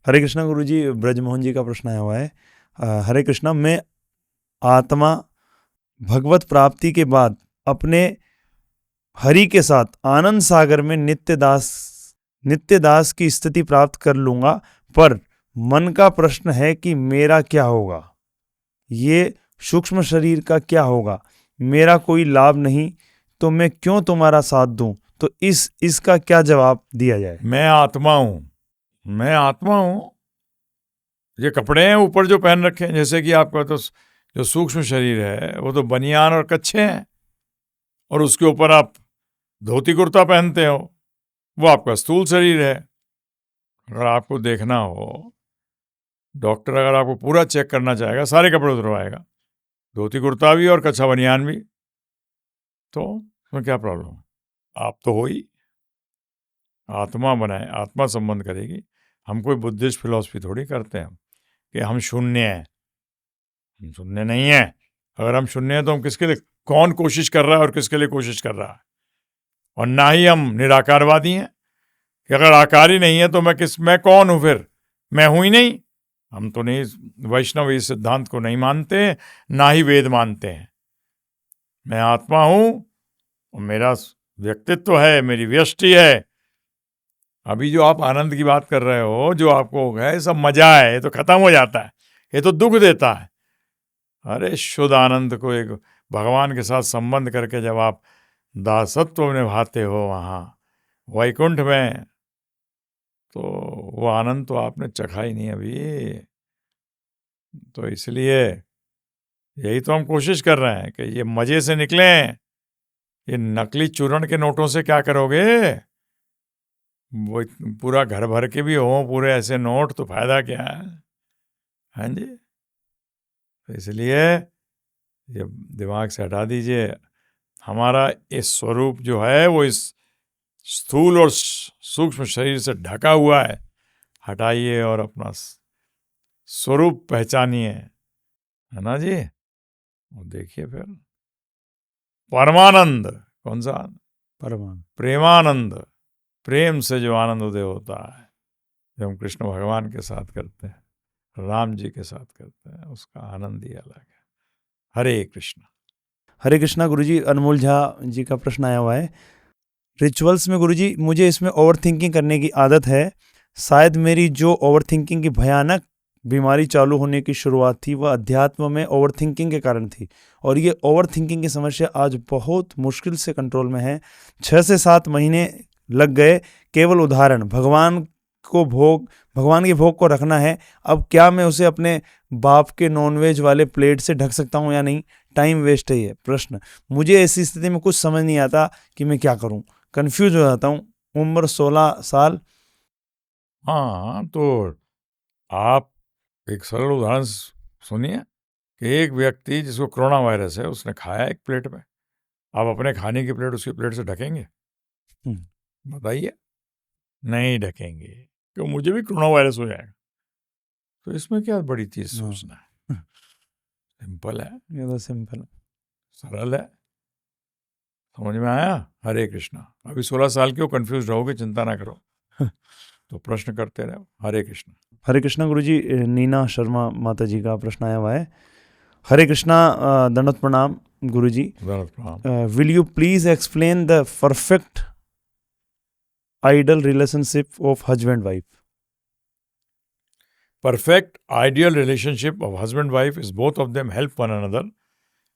हरे कृष्णा गुरुजी, ब्रजमोहन जी का प्रश्न आया हुआ है। हरे कृष्णा, मैं आत्मा भगवत प्राप्ति के बाद अपने हरि के साथ आनंद सागर में नित्य दास की स्थिति प्राप्त कर लूंगा, पर मन का प्रश्न है कि मेरा क्या होगा, ये सूक्ष्म शरीर का क्या होगा, मेरा कोई लाभ नहीं, तो मैं क्यों तुम्हारा साथ दूं? तो इसका क्या जवाब दिया जाए? मैं आत्मा हूं। ये कपड़े हैं ऊपर जो पहन रखे हैं, जैसे कि आपका तो जो सूक्ष्म शरीर है वो तो बनियान और कच्छे हैं, और उसके ऊपर आप धोती कुर्ता पहनते हो, वो आपका स्थूल शरीर है। अगर आपको देखना हो, डॉक्टर अगर आपको पूरा चेक करना चाहेगा, सारे कपड़े उतरवाएगा, धोती कुर्ता भी और कच्छा बनियान भी, तो उसमें क्या प्रॉब्लम है? आप तो हो ही, आत्मा बनाए, आत्मा संबंध करेगी। हम कोई बुद्धिस्ट फिलॉसफी थोड़ी करते हैं कि हम शून्य हैं। हम शून्य नहीं है। अगर हम शून्य हैं तो हम किसके लिए, कौन कोशिश कर रहा है और किसके लिए कोशिश कर रहा है? और ना ही हम निराकारवादी हैं कि अगर आकार ही नहीं है तो मैं कौन हूं फिर? मैं हूं ही नहीं। हम तो नहीं, वैष्णव इस सिद्धांत को नहीं मानते, ना ही वेद मानते हैं। मैं आत्मा हूं और मेरा व्यक्तित्व है, मेरी व्यष्टि है। अभी जो आप आनंद की बात कर रहे हो, जो आपको है सब मजा है, ये तो खत्म हो जाता है, ये तो दुख देता है। अरे शुद्ध आनंद को एक भगवान के साथ संबंध करके जब आप दासत्व निभाते हो वहाँ वैकुंठ में, तो वो आनंद तो आपने चखा ही नहीं अभी। तो इसलिए यही तो हम कोशिश कर रहे हैं कि ये मजे से निकलें। ये नकली चूर्ण के नोटों से क्या करोगे? वो पूरा घर भर के भी हो पूरे ऐसे नोट, तो फायदा क्या है? हाँ जी। तो इसलिए ये दिमाग से हटा दीजिए। हमारा इस स्वरूप जो है वो इस स्थूल और सूक्ष्म शरीर से ढका हुआ है। हटाइए और अपना स्वरूप पहचानिए, है ना जी? और देखिए फिर परमानंद, कौन सा? परमानंद, प्रेमानंद। प्रेम से जो आनंद उदय होता है, जो हम कृष्ण भगवान के साथ करते हैं, राम जी के साथ करते हैं, उसका आनंद ही अलग है। हरे कृष्ण। हरे कृष्णा गुरुजी, अनमोल झा जी का प्रश्न आया हुआ है। रिचुअल्स में गुरुजी मुझे इसमें ओवर थिंकिंग करने की आदत है। शायद मेरी जो ओवर थिंकिंग की भयानक बीमारी चालू होने की शुरुआत थी वह अध्यात्म में ओवर थिंकिंग के कारण थी, और ये ओवर थिंकिंग की समस्या आज बहुत मुश्किल से कंट्रोल में है। 6 से 7 महीने लग गए। केवल उदाहरण, भगवान के भोग को रखना है। अब क्या मैं उसे अपने बाप के नॉनवेज वाले प्लेट से ढक सकता हूँ या नहीं? टाइम वेस्ट है ये प्रश्न। मुझे ऐसी स्थिति में कुछ समझ नहीं आता कि मैं क्या करूँ। कंफ्यूज हो जाता हूँ। उम्र 16 साल। हाँ, तो आप एक सरल उदाहरण सुनिए कि एक व्यक्ति जिसको कोरोना वायरस है, उसने खाया एक प्लेट में। आप अपने खाने की प्लेट उसकी प्लेट से ढकेंगे? बताइए। नहीं ढकेंगे, क्यों? मुझे भी कोरोना वायरस हो जाएगा। तो इसमें क्या बड़ी चीज सोचना है? सिंपल है, ये तो सिंपल, सरल है। समझ में आया? हरे कृष्णा। अभी 16 साल के हो, कंफ्यूज रहोगे, चिंता ना करो, तो प्रश्न करते रहो। हरे कृष्णा। हरे कृष्णा गुरुजी, नीना शर्मा माता जी का प्रश्न आया हुआ है। हरे कृष्णा, दंडवत प्रणाम Guruji. Will you please explain the perfect ideal relationship of husband wife? Perfect ideal relationship of husband wife is both of them help one another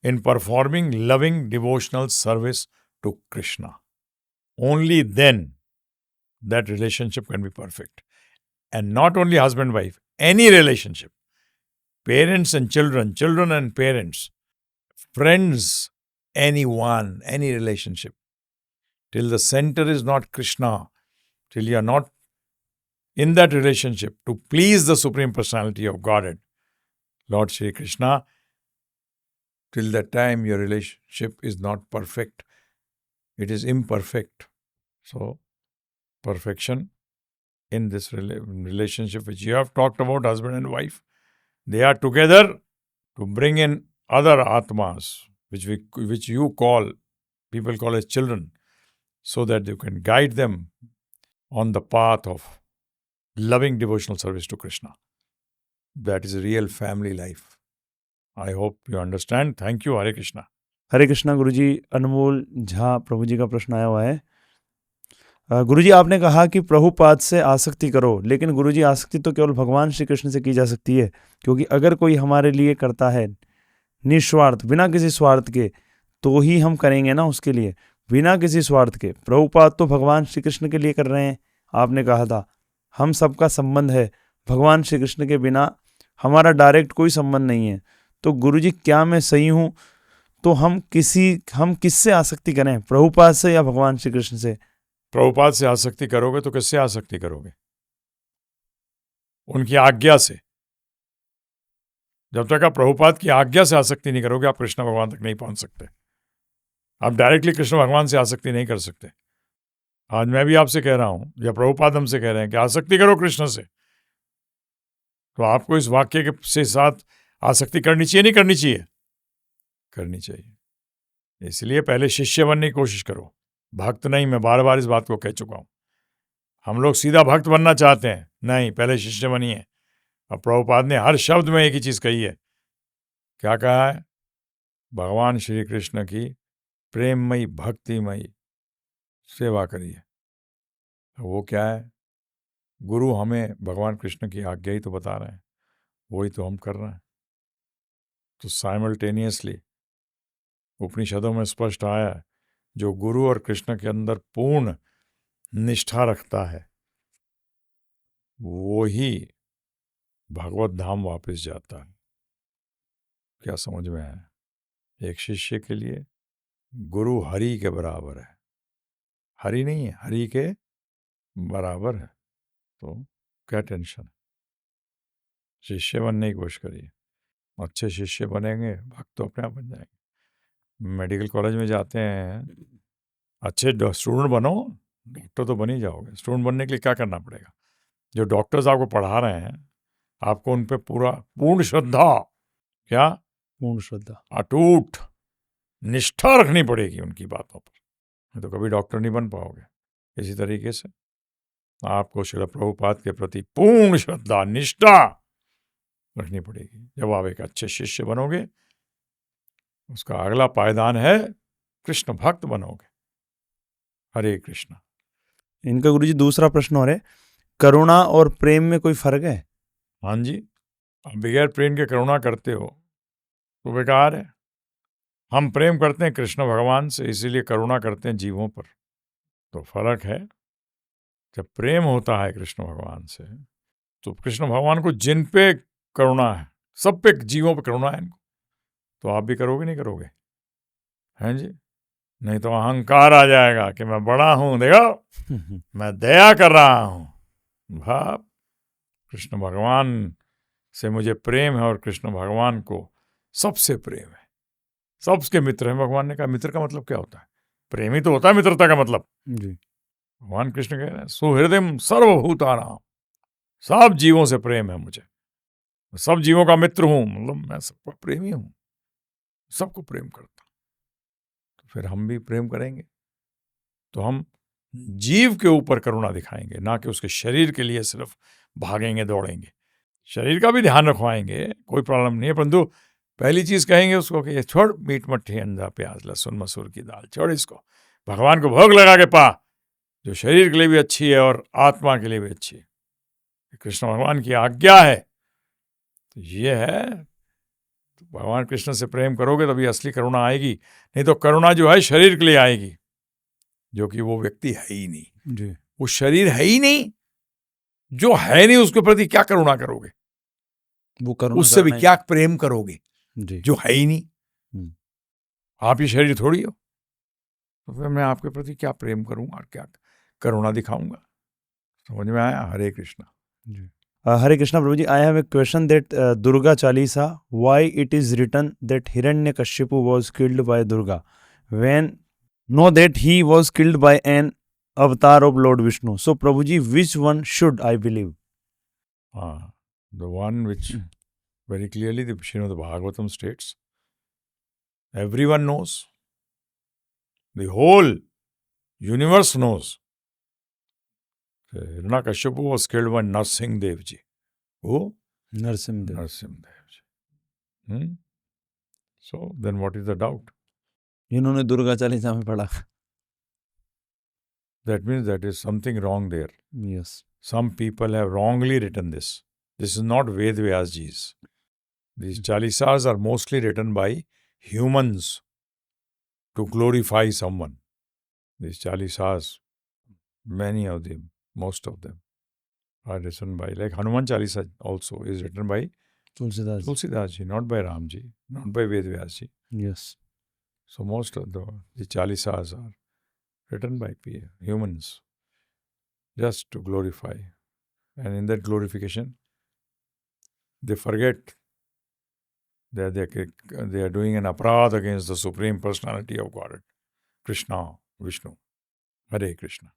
in performing loving devotional service to Krishna. Only then that relationship can be perfect. And not only husband wife, any relationship, parents and children, children and parents, friends, anyone, any relationship, till the center is not Krishna, till you are not in that relationship to please the Supreme Personality of Godhead, Lord Shri Krishna, till that time your relationship is not perfect. It is imperfect. So, perfection in this relationship which you have talked about, husband and wife, they are together to bring in other atmas, which you call, people call as children, so that you can guide them on the path of loving devotional service to Krishna. That is a real family life. I hope you understand. Thank you. Hare Krishna. हरे कृष्णा गुरुजी। अनमोल झा प्रभु जी का प्रश्न आया हुआ है। गुरुजी, आपने कहा कि प्रभुपाद से आसक्ति करो, लेकिन गुरुजी आसक्ति तो केवल भगवान श्री कृष्ण से की जा सकती है, क्योंकि अगर कोई हमारे लिए करता है निस्वार्थ, बिना किसी स्वार्थ के, तो ही हम करेंगे ना उसके लिए, बिना किसी स्वार्थ के। प्रभुपाद तो भगवान श्री कृष्ण के लिए कर रहे हैं। आपने कहा था हम सबका संबंध है भगवान श्री कृष्ण के बिना, हमारा डायरेक्ट कोई संबंध नहीं है। तो गुरुजी, क्या मैं सही हूँ? तो हम किससे आसक्ति करें, प्रभुपाद से या भगवान श्री कृष्ण से? प्रभुपाद से आसक्ति करोगे तो किससे आसक्ति करोगे? उनकी आज्ञा से। जब तक आप प्रभुपाद की आज्ञा से आसक्ति नहीं करोगे, आप कृष्ण भगवान तक नहीं पहुंच सकते। आप डायरेक्टली कृष्ण भगवान से आसक्ति नहीं कर सकते। आज मैं भी आपसे कह रहा हूं, या प्रभुपाद हमसे कह रहे हैं कि आसक्ति करो कृष्ण से, तो आपको इस वाक्य के से साथ आसक्ति करनी चाहिए, नहीं करनी चाहिए? करनी चाहिए। इसलिए पहले शिष्य बनने की कोशिश करो, भक्त नहीं। मैं बार बार इस बात को कह चुका हूं। हम लोग सीधा भक्त बनना चाहते हैं, नहीं, पहले शिष्य बनिए। और प्रभुपाद ने हर शब्द में एक ही चीज कही है। क्या कहा है? भगवान श्री कृष्ण की प्रेममयी भक्तिमयी सेवा करिए। वो क्या है? गुरु हमें भगवान कृष्ण की आज्ञा ही तो बता रहे हैं, वही तो हम कर रहे हैं। तो साइमल्टेनियसली उपनिषदों में स्पष्ट आया है, जो गुरु और कृष्ण के अंदर पूर्ण निष्ठा रखता है, वो ही भगवत धाम वापस जाता है। क्या समझ में आया? एक शिष्य के लिए गुरु हरि के बराबर है। हरि नहीं है, हरि के बराबर है। तो क्या टेंशन है? शिष्य बनने की कोशिश करिए। अच्छे शिष्य बनेंगे, भक्त तो अपने आप बन जाएंगे। मेडिकल कॉलेज में जाते हैं, अच्छे स्टूडेंट बनो, डॉक्टर तो बन ही जाओगे। स्टूडेंट बनने के लिए क्या करना पड़ेगा? जो डॉक्टर्स आपको पढ़ा रहे हैं, आपको उन पे पूर्ण श्रद्धा, क्या पूर्ण श्रद्धा, अटूट निष्ठा रखनी पड़ेगी उनकी बातों पर, नहीं तो कभी डॉक्टर नहीं बन पाओगे। इसी तरीके से आपको श्रील प्रभुपाद के प्रति पूर्ण श्रद्धा निष्ठा रखनी पड़ेगी। जब आप एक अच्छे शिष्य बनोगे, उसका अगला पायदान है कृष्ण भक्त बनोगे। हरे कृष्ण। इनका गुरुजी दूसरा प्रश्न और है, करुणा और प्रेम में कोई फर्क है? हाँ जी, आप बगैर प्रेम के करुणा करते हो तो बेकार है। हम प्रेम करते हैं कृष्ण भगवान से, इसीलिए करुणा करते हैं जीवों पर। तो फर्क है, जब प्रेम होता है कृष्ण भगवान से, तो कृष्ण भगवान को जिन पे करुणा है, सब पे जीवों पे करुणा है इनको, तो आप भी करोगे नहीं करोगे? हैं जी? नहीं तो अहंकार आ जाएगा कि मैं बड़ा हूं, देखो मैं दया कर रहा हूं। भाव कृष्ण भगवान से मुझे प्रेम है, और कृष्ण भगवान को सबसे प्रेम है, सबके मित्र है। भगवान ने कहा मित्र का मतलब क्या होता है? प्रेमी तो होता है मित्रता का मतलब जी। भगवान कृष्ण कह रहे हैं सुहृदयम सर्वभूतानां, सब जीवों से प्रेम है मुझे, सब जीवों का मित्र हूं, मतलब मैं सबका प्रेमी हूं, सबको प्रेम करता। तो फिर हम भी प्रेम करेंगे, तो हम जीव के ऊपर करुणा दिखाएंगे, ना कि उसके शरीर के लिए सिर्फ भागेंगे दौड़ेंगे। शरीर का भी ध्यान रखवाएंगे, कोई प्रॉब्लम नहीं है, परंतु पहली चीज कहेंगे उसको कि ये छोड़, मीट मट्ठी अंडा प्याज लहसुन मसूर की दाल छोड़, इसको भगवान को भोग लगा के पा, जो शरीर के लिए भी अच्छी है और आत्मा के लिए भी अच्छी है। कृष्ण भगवान की आज्ञा है, तो ये है। तो भगवान कृष्ण से प्रेम करोगे तभी असली करुणा आएगी, नहीं तो करुणा जो है शरीर के लिए आएगी, जो कि वो व्यक्ति है ही नहीं जी। वो शरीर है ही नहीं, जो है नहीं उसके प्रति क्या करुणा करोगे? वो करुणा उससे भी करना क्या प्रेम करोगे जी। जो है ही नहीं? आप ये शरीर थोड़ी हो, तो फिर मैं आपके प्रति क्या प्रेम करूंगा और क्या करुणा दिखाऊंगा? समझ में आया? हरे कृष्णा। जी। Hare Krishna Prabhu ji, I have a question that Durga Chalisa, why it is written that Hiranyakashipu was killed by Durga when know that he was killed by an avatar of lord Vishnu? So Prabhu ji, which one should I believe? The one which very clearly the Srimad Bhagavatam states, everyone knows, the whole universe knows Hiranyakashipu was killed by Narsingh Dev Ji. Who? Narsingh Dev. Narsingh Dev Ji. So then what is the doubt? इन्होंने दुर्गा चालीसा में पढ़ा. That means that is something wrong there. Yes. Some people have wrongly written this. This is not Ved Vyas Ji's. These chalisas are mostly written by humans to glorify someone. These chalisas, many of them, most of them, are written by, like Hanuman Chalisa also is written by Tulsidas. Tulsidas Ji, not by Ram Ji, not by Ved Vyas Ji. Yes. So most of the chalisas are written by humans just to glorify. And in that glorification, they forget that they are doing an aparadh against the Supreme Personality of Godhead, Krishna, Vishnu. Hare Krishna.